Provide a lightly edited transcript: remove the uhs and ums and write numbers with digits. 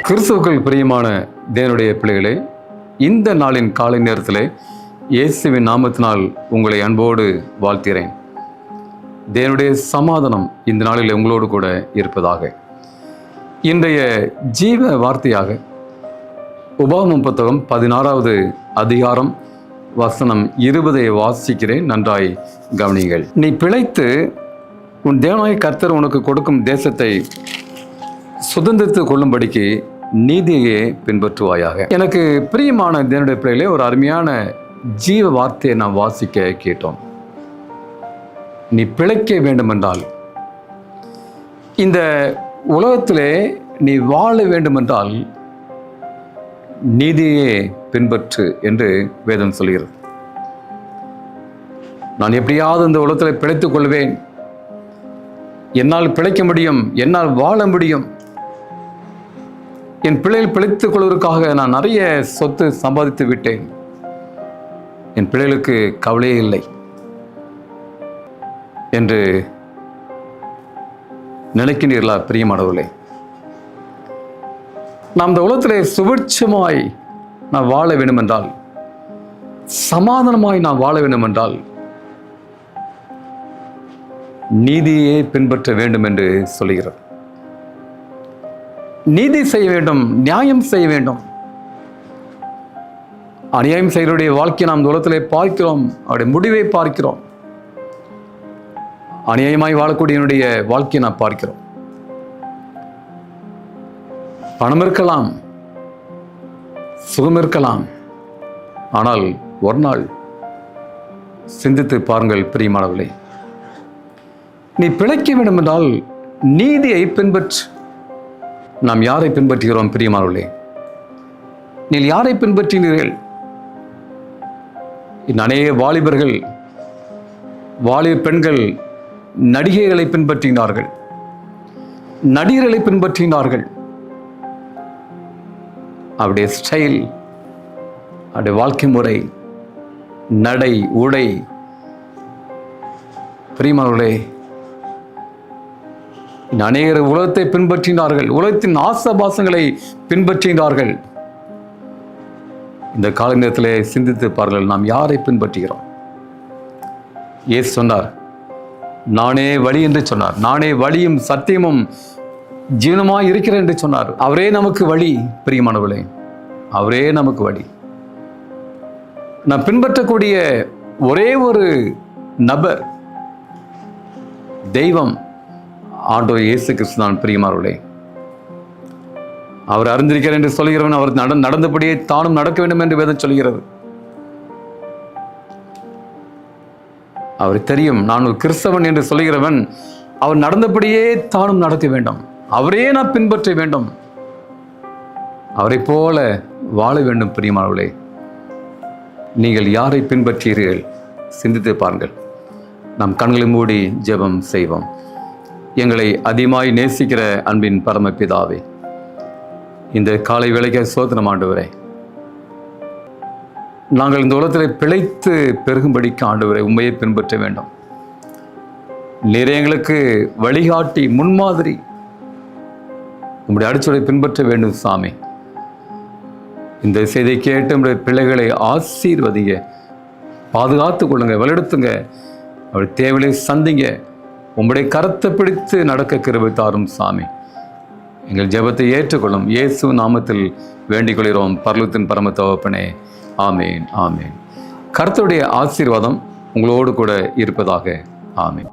கிறிஸ்துவுக்குள் பிரியமான தேவனுடைய பிள்ளைகளே, இந்த நாளின் காலை நேரத்திலே இயேசுவின் நாமத்தினால் உங்களை அன்போடு வாழ்த்துகிறேன். தேவனுடைய சமாதானம் இந்த நாளில் உங்களோடு கூட இருப்பதாக. இன்றைய ஜீவ வார்த்தையாக உபாகமம் புத்தகம் 16வது அதிகாரம் வசனம் 20 வாசிக்கிறேன். நன்றாய் கவனியுங்கள். நீ பிழைத்து உன் தேவனாகிய கர்த்தர் உனக்கு கொடுக்கும் தேசத்தை சுதந்திரத்து கொள்ளும்படிக்கு நீதியை பின்பற்றுவாயாக. எனக்கு பிரியமான தேவனுடைய பிள்ளைகளே, ஒரு அருமையான ஜீவ வார்த்தையை நாம் வாசிக்க கேட்டோம். நீ பிழைக்க வேண்டுமென்றால், இந்த உலகத்திலே நீ வாழ வேண்டுமென்றால் நீதியை பின்பற்று என்று வேதம் சொல்கிறது. நான் எப்படியாவது இந்த உலகத்தில் பிழைத்துக் கொள்வேன், என்னால் பிழைக்க முடியும், என்னால் வாழ முடியும், என் பிள்ளைகள் பிழைத்துக் கொள்வதற்காக நான் நிறைய சொத்து சம்பாதித்து விட்டேன், என் பிள்ளைகளுக்கு கவலையே இல்லை என்று நினைக்கின்றீர்களா பிரியமானவர்களே? நாம் இந்த உலகத்திலே சுபிட்சமாய் நான் வாழ வேண்டும் என்றால், சமாதானமாய் நான் வாழ வேண்டும் என்றால் நீதியை பின்பற்ற வேண்டும் என்று சொல்லுகிறது. நீதி செய்ய வேண்டும், நியாயம் செய்ய வேண்டும். அநியாயம் செய்வருடைய வாழ்க்கையை நாம் உலகத்திலே பார்க்கிறோம், அவருடைய முடிவை பார்க்கிறோம். அநியாயமாய் வாழக்கூடியவனுடைய வாழ்க்கையை நாம் பார்க்கிறோம். பணம் இருக்கலாம், சுகம் இருக்கலாம், ஆனால் ஒரு நாள் சிந்தித்து பாருங்கள் பிரியமானவர்களே, நீ பிழைக்க வேண்டும் என்றால் நீதியை பின்பற்று. நாம் யாரை பின்பற்றுகிறோம் பிரியமானவர்களே? நீங்கள் யாரை பின்பற்றினீர்கள்? அநேக வாலிபர்கள், வாலிப பெண்கள் நடிகைகளை பின்பற்றினார்கள், நடிகர்களை பின்பற்றினார்கள். அவருடைய ஸ்டைல், அவருடைய வாழ்க்கை முறை, நடை, உடை, பிரியமானவர்களே, அநேகர் உலகத்தை பின்பற்றினார்கள், உலகத்தின் ஆசபாசங்களை பின்பற்றினார்கள். இந்த கால நேரத்திலே சிந்தித்து பாருங்கள், நாம் யாரை பின்பற்றுகிறோம்? இயேசு சொன்னார், நானே வழி என்று சொன்னார். நானே வழியும் சத்தியமும் ஜீவனமாய் இருக்கிறேன் என்று சொன்னார். அவரே நமக்கு வழி பிரியமானவர்களே, அவரே நமக்கு வழி. நாம் பின்பற்றக்கூடிய ஒரே ஒரு நபர், தெய்வம், ஆண்டவர் இயேசு கிறிஸ்து தான் பிரியமானவர்களே. அவர் அறிந்திருக்கிறார் என்று சொல்கிறவன் அவர் நடந்தபடியே தானும் நடக்க வேண்டும் என்று வேதம் சொல்கிறது. அவர் தெரியும், நான் ஒரு கிறிஸ்தவன் என்று சொல்கிறவன் அவர் நடந்தபடியே தானும் நடக்க வேண்டும், அவரே நான் பின்பற்ற வேண்டும், அவரை போல வாழ வேண்டும். பிரியமானவர்களே, நீங்கள் யாரை பின்பற்றீர்கள்? சிந்தித்து பாருங்கள். நாம் கண்களை மூடி ஜெபம் செய்வோம். எங்களை அதிகமாய் நேசிக்கிற அன்பின் பரமபிதாவே, இந்த காலை வேளைக்கு சோதனம் ஆண்டவரே, நாங்கள் இந்த உலகத்தில் பிழைத்து பெருகும்படிக்கு ஆண்டவரை உண்மையை பின்பற்ற வேண்டும். நீர் எங்களுக்கு வழிகாட்டி, முன்மாதிரி, உங்களுடைய அடிச்சுவடை பின்பற்ற வேண்டும் சாமி. இந்த செய்தியை கேட்டு நம்முடைய பிள்ளைகளை ஆசீர்வதிங்க, பாதுகாத்து கொள்ளுங்க, வழிநடத்துங்க, அவருடைய தேவையை சந்திங்க. உம்முடைய கரத்தை பிடித்து நடக்க கிருபை தாரும் சாமி. எங்கள் ஜெபத்தை ஏற்றுக்கொள்ளும் இயேசு நாமத்தில் வேண்டிக் கொள்கிறோம் பரலோகத்தின் பரம தகப்பனே. ஆமேன், ஆமேன். கர்த்தருடைய ஆசீர்வாதம் உங்களோடு கூட இருப்பதாக. ஆமேன்.